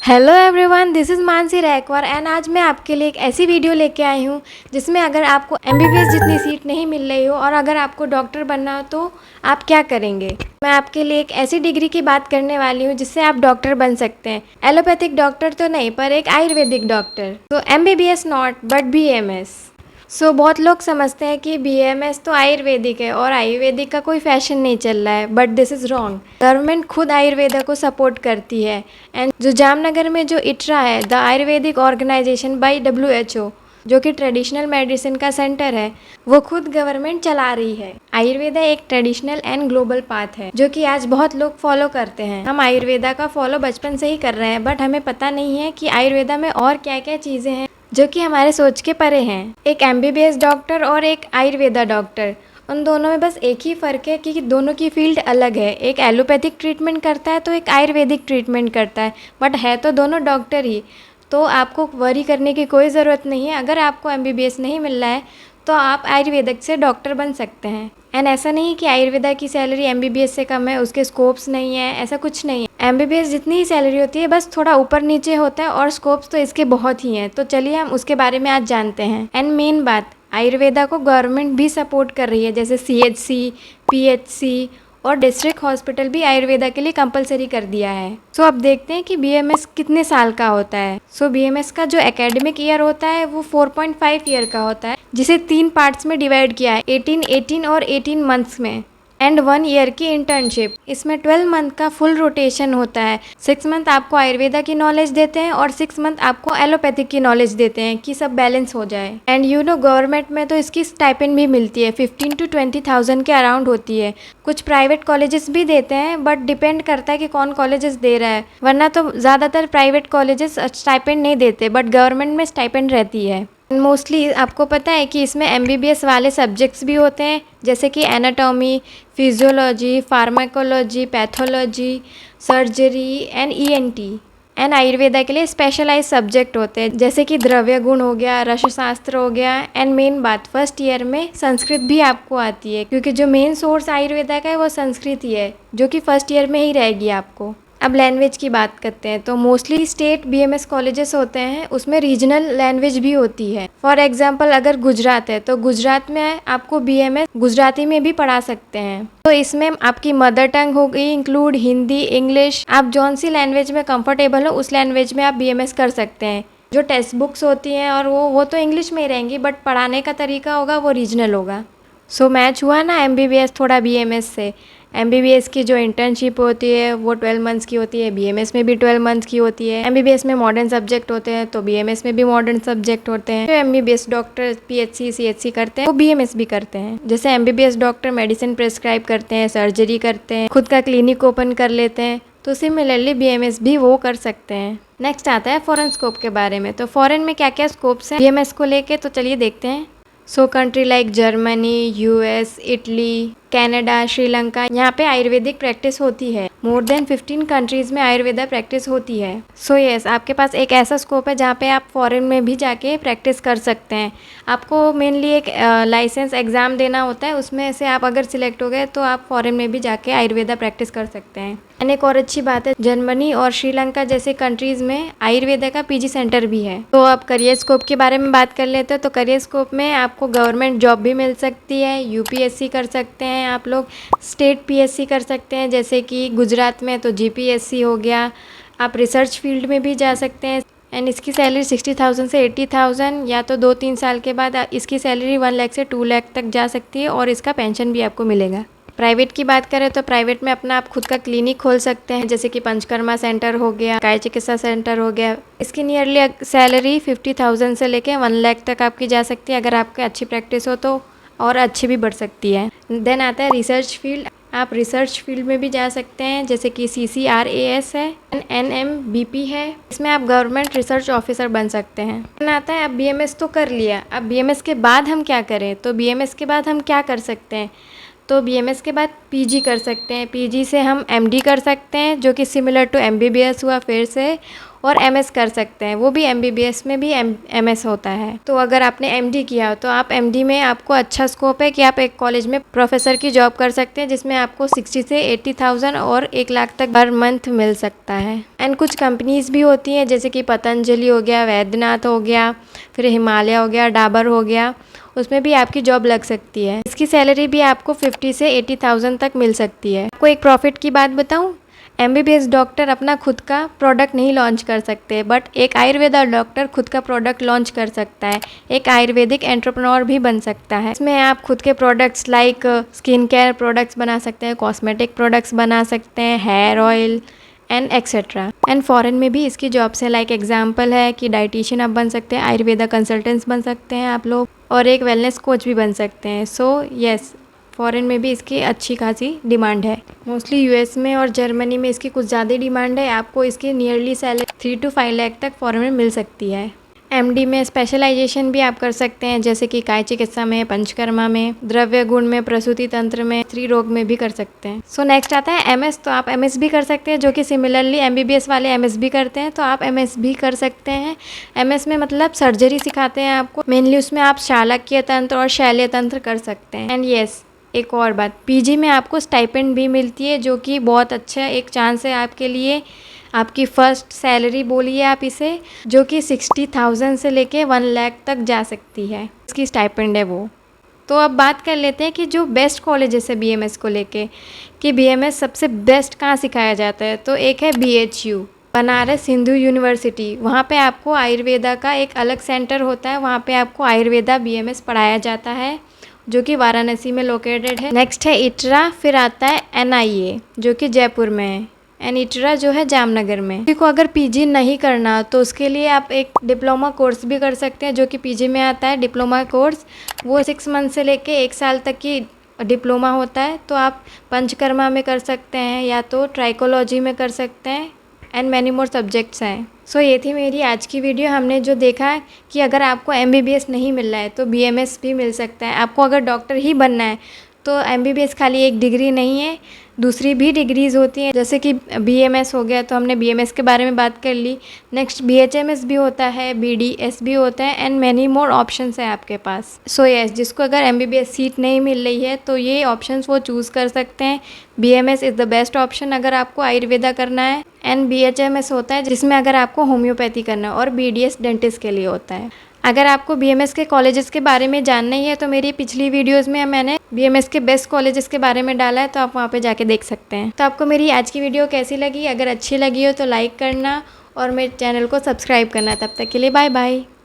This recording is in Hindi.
Hello everyone, this is Mansi Raikwar and आज मैं आपके लिए एक ऐसी वीडियो लेके आई हूँ जिसमें अगर आपको एमबीबीएस जितनी सीट नहीं मिल रही हो और अगर आपको डॉक्टर बनना हो तो आप क्या करेंगे। मैं आपके लिए एक ऐसी डिग्री की बात करने वाली हूँ जिससे आप डॉक्टर बन सकते हैं। एलोपैथिक डॉक्टर तो नहीं, पर एक आयुर्वेदिक डॉक्टर। तो एमबीबीएस नॉट बट बीएमएस। बहुत लोग समझते हैं कि बीएमएस तो आयुर्वेदिक है और आयुर्वेदिक का कोई फैशन नहीं चल रहा है, but this is wrong. Government खुद आयुर्वेदा को सपोर्ट करती है एंड जो जामनगर में जो इटरा है, the ayurvedic organisation by WHO, जो कि ट्रेडिशनल मेडिसिन का सेंटर है, वो खुद गवर्नमेंट चला रही है। आयुर्वेदा एक ट्रेडिशनल एंड ग्लोबल पाथ है जो कि आज बहुत लोग फॉलो करते हैं। हम आयुर्वेदा का फॉलो बचपन से ही कर रहे हैं, बट हमें पता नहीं है कि आयुर्वेदा में और क्या क्या चीज़ें हैं जो कि हमारे सोच के परे हैं। एक एमबीबीएस डॉक्टर और एक आयुर्वेदा डॉक्टर, उन दोनों में बस एक ही फ़र्क है कि दोनों की फील्ड अलग है। एक एलोपैथिक ट्रीटमेंट करता है तो एक आयुर्वेदिक ट्रीटमेंट करता है, बट है तो दोनों डॉक्टर ही। तो आपको वरी करने की कोई ज़रूरत नहीं है। अगर आपको एमबीबीएस नहीं मिल रहा है तो आप आयुर्वेदिक से डॉक्टर बन सकते हैं। एंड ऐसा नहीं कि आयुर्वेदा की सैलरी एमबीबीएस से कम है, उसके स्कोप्स नहीं है, ऐसा कुछ नहीं है। एमबीबीएस जितनी ही सैलरी होती है बस थोड़ा ऊपर नीचे होता है और स्कोप्स तो इसके बहुत ही हैं। तो चलिए हम उसके बारे में आज जानते हैं। एंड मेन बात, आयुर्वेदा को गवर्नमेंट भी सपोर्ट कर रही है, जैसे CHC, PHC और डिस्ट्रिक्ट हॉस्पिटल भी आयुर्वेदा के लिए कंपलसरी कर दिया है। अब देखते हैं कि बीएमएस कितने साल का होता है। बीएमएस का जो एकेडमिक ईयर होता है वो 4.5 ईयर का होता है, जिसे 3 पार्ट्स में डिवाइड किया है, 18 और 18 मंथ्स में, एंड 1 ईयर की इंटर्नशिप। इसमें 12 मंथ का फुल रोटेशन होता है। 6 मंथ आपको आयुर्वेदा की नॉलेज देते हैं और 6 मंथ आपको एलोपैथिक की नॉलेज देते हैं कि सब बैलेंस हो जाए। एंड गवर्नमेंट में तो इसकी स्टाइपेंड भी मिलती है, 15 to 20,000 के अराउंड होती है। कुछ प्राइवेट कॉलेजेस भी देते हैं, बट डिपेंड करता है कि कौन कॉलेजेस दे रहा है, वरना तो ज़्यादातर प्राइवेट कॉलेजेस स्टाइपेंड नहीं देते, बट गवर्नमेंट में स्टाइपेंड रहती है। मोस्टली आपको पता है कि इसमें एमबीबीएस वाले सब्जेक्ट्स भी होते हैं, जैसे कि anatomy, physiology, pharmacology, pathology, surgery and ENT। And Ayurveda के लिए स्पेशलाइज सब्जेक्ट होते हैं, जैसे कि द्रव्य गुण हो गया, रसशास्त्र हो गया। एंड मेन बात, फर्स्ट ईयर में संस्कृत भी आपको आती है, क्योंकि जो मेन सोर्स आयुर्वेदा का है वो संस्कृत ही है, जो कि फर्स्ट ईयर में ही रहेगी आपको। अब लैंग्वेज की बात करते हैं तो मोस्टली स्टेट बीएमएस कॉलेजेस होते हैं, उसमें रीजनल लैंग्वेज भी होती है। फॉर एग्जांपल अगर गुजरात है तो गुजरात में आपको बीएमएस गुजराती में भी पढ़ा सकते हैं। तो इसमें आपकी मदर टंग हो गई इंक्लूड हिंदी, इंग्लिश, आप जौन सी लैंग्वेज में कंफर्टेबल हो उस लैंग्वेज में आप बीएमएस कर सकते हैं। जो टेक्स्ट बुक्स होती हैं और वो तो इंग्लिश में ही रहेंगी, बट पढ़ाने का तरीका होगा वो रीजनल होगा। मैच हुआ ना एमबीबीएस थोड़ा बीएमएस से। एमबीबीएस की जो इंटर्नशिप होती है वो 12 मंथ्स की होती है, बीएमएस में भी 12 मंथ्स की होती है। एमबीबीएस में मॉडर्न सब्जेक्ट होते हैं तो बीएमएस में भी मॉडर्न सब्जेक्ट होते हैं। जो एमबीबीएस डॉक्टर PHC CHC करते हैं वो बीएमएस भी करते हैं। जैसे एमबीबीएस डॉक्टर मेडिसिन प्रेस्क्राइब करते हैं, सर्जरी करते हैं, खुद का क्लिनिक ओपन कर लेते हैं, तो सिमिलरली बीएमएस भी वो कर सकते हैं। नेक्स्ट आता है फॉरेन स्कोप के बारे में। तो फॉरेन में क्या क्या स्कोप्स हैं बीएमएस को लेके, तो चलिए देखते हैं। Country like Germany, US, Italy, Canada, Sri Lanka, यहाँ पे आयुर्वेदिक प्रैक्टिस होती है। मोर देन 15 कंट्रीज़ में आयुर्वेदा प्रैक्टिस होती है। यस, आपके पास एक ऐसा स्कोप है जहाँ पे आप फॉरेन में भी जाके प्रैक्टिस कर सकते हैं। आपको मेनली एक लाइसेंस एग्ज़ाम देना होता है, उसमें से आप अगर सिलेक्ट हो गए तो आप फॉरेन में भी जाके आयुर्वेदा प्रैक्टिस कर सकते हैं। एंड एक और अच्छी बात है, जर्मनी और श्रीलंका जैसे कंट्रीज़ में आयुर्वेदा का PG सेंटर भी है। तो अब करियर स्कोप के बारे में बात कर लेते हैं। तो करियर स्कोप में आपको गवर्नमेंट जॉब भी मिल सकती है, UPSC कर सकते हैं आप लोग, स्टेट PSC कर सकते हैं, जैसे कि गुजरात में तो GPSC हो गया। आप रिसर्च फील्ड में भी जा सकते हैं। एंड इसकी सैलरी 60,000 से 80,000, या तो 2-3 साल के बाद इसकी सैलरी 1 लाख से 2 लाख तक जा सकती है, और इसका पेंशन भी आपको मिलेगा। प्राइवेट की बात करें तो प्राइवेट में अपना आप खुद का क्लिनिक खोल सकते हैं, जैसे कि पंचकर्मा सेंटर हो गया, काय चिकित्सा सेंटर हो गया। इसकी नियरली सैलरी 50,000 से लेके 1 लाख तक आपकी जा सकती है, अगर आपकी अच्छी प्रैक्टिस हो तो, और अच्छी भी बढ़ सकती है। देन आता है रिसर्च फील्ड। आप रिसर्च फील्ड में भी जा सकते हैं, जैसे कि CCRAS है, NMBP है, इसमें आप गवर्नमेंट रिसर्च ऑफिसर बन सकते हैं। देन आता है, अब BMS तो कर लिया, अब BMS के बाद हम क्या करें। तो BMS के बाद हम क्या कर सकते हैं, तो BMS के बाद PG कर सकते हैं। PG से हम MD कर सकते हैं, जो कि सिमिलर टू MBBS हुआ फिर से, और एमएस कर सकते हैं, वो भी एमबीबीएस में भी एमएस होता है। तो अगर आपने एमडी किया तो आप एमडी में आपको अच्छा स्कोप है कि आप एक कॉलेज में प्रोफेसर की जॉब कर सकते हैं, जिसमें आपको 60 से 80,000 और 1 लाख तक पर मंथ मिल सकता है। एंड कुछ कंपनीज़ भी होती हैं जैसे कि पतंजलि हो गया, वैद्यनाथ हो गया, फिर हिमालय हो गया, डाबर हो गया, उसमें भी आपकी जॉब लग सकती है। इसकी सैलरी भी आपको 50 से 80,000 तक मिल सकती है। आपको एक प्रॉफिट की बात बताऊं, एमबीबीएस डॉक्टर अपना खुद का प्रोडक्ट नहीं लॉन्च कर सकते, बट एक आयुर्वेदा डॉक्टर खुद का प्रोडक्ट लॉन्च कर सकता है, एक आयुर्वेदिक एंटरप्रेन्योर भी बन सकता है। इसमें आप खुद के products like skin care products बना सकते हैं, कॉस्मेटिक प्रोडक्ट्स बना सकते हैं, hair oil and etcetera. And foreign में भी इसकी जॉब्स है, लाइक एग्जांपल है कि डाइटिशियन आप बन सकते हैं, आयुर्वेदा कंसल्टेंट्स बन सकते हैं आप लोग, और एक वेलनेस कोच भी बन सकते हैं। सो यस, फॉरेन में भी इसकी अच्छी खासी डिमांड है। मोस्टली यूएस में और जर्मनी में इसकी कुछ ज़्यादा डिमांड है। आपको इसकी नियरली सैलरी 3 to 5 लाख तक फॉरेन में मिल सकती है। एमडी में स्पेशलाइजेशन भी आप कर सकते हैं, जैसे कि काय चिकित्सा में, पंचकर्मा में, द्रव्य गुण में, प्रसूति तंत्र में, स्त्री रोग में भी कर सकते हैं। सो नेक्स्ट आता है एमएस। तो आप एमएस भी कर सकते हैं, जो कि सिमिलरली एमबीबीएस वाले एमएस भी करते हैं, तो आप एमएस भी कर सकते हैं। एमएस में मतलब सर्जरी सिखाते हैं आपको, मेनली उसमें आप शालकीय तंत्र और शैल्य तंत्र कर सकते हैं। एंड यस, एक और बात, पीजी में आपको स्टाइपेंड भी मिलती है, जो कि बहुत अच्छा एक चांस है आपके लिए। आपकी फ़र्स्ट सैलरी बोलिए आप इसे, जो कि 60,000 से लेके 1 लाख तक जा सकती है, इसकी स्टाइपेंड है वो। तो अब बात कर लेते हैं कि जो बेस्ट कॉलेजेस है बीएमएस को लेके, कि बीएमएस सबसे बेस्ट कहाँ सिखाया जाता है। तो एक है बीएचयू, बनारस हिंदू यूनिवर्सिटी। वहाँ पे आपको आयुर्वेदा का एक अलग सेंटर होता है, वहाँ पे आपको आयुर्वेदा बीएमएस पढ़ाया जाता है, जो कि वाराणसी में लोकेटेड है। नेक्स्ट है इटरा, फिर आता है एनआईए जो कि जयपुर में है, एंड इटरा जो है जामनगर में। किसी को अगर पीजी नहीं करना तो उसके लिए आप एक डिप्लोमा कोर्स भी कर सकते हैं, जो कि पीजी में आता है। डिप्लोमा कोर्स वो 6 मंथ से लेके 1 साल तक की डिप्लोमा होता है। तो आप पंचकर्मा में कर सकते हैं या तो ट्राइकोलॉजी में कर सकते हैं, एंड मैनी मोर सब्जेक्ट्स हैं। सो ये थी मेरी आज की वीडियो। हमने जो देखा है कि अगर आपको एमबीबीएस नहीं मिल रहा है तो बीएमएस भी मिल सकता है। आपको अगर डॉक्टर ही बनना है तो एमबीबीएस खाली एक डिग्री नहीं है, दूसरी भी डिग्रीज़ होती हैं, जैसे कि बीएमएस हो गया, तो हमने बीएमएस के बारे में बात कर ली। नेक्स्ट बीएचएमएस भी होता है, बीडीएस भी होता है, एंड मैनी मोर ऑप्शंस है आपके पास। सो यस, जिसको अगर एमबीबीएस सीट नहीं मिल रही है तो ये ऑप्शंस वो चूज़ कर सकते हैं। BMS is the best option अगर आपको आयुर्वेदा करना है, एंड बीएचएमएस होता है जिसमें अगर आपको होम्योपैथी करना है, और बीडीएस डेंटिस्ट के लिए होता है। अगर आपको बीएमएस के कॉलेजेस के बारे में जानना ही है तो मेरी पिछली वीडियोस में मैंने बीएमएस के बेस्ट कॉलेजेस के बारे में डाला है, तो आप वहाँ पे जाके देख सकते हैं। तो आपको मेरी आज की वीडियो कैसी लगी? अगर अच्छी लगी हो तो लाइक करना और मेरे चैनल को सब्सक्राइब करना। तब तक के लिए बाय बाय।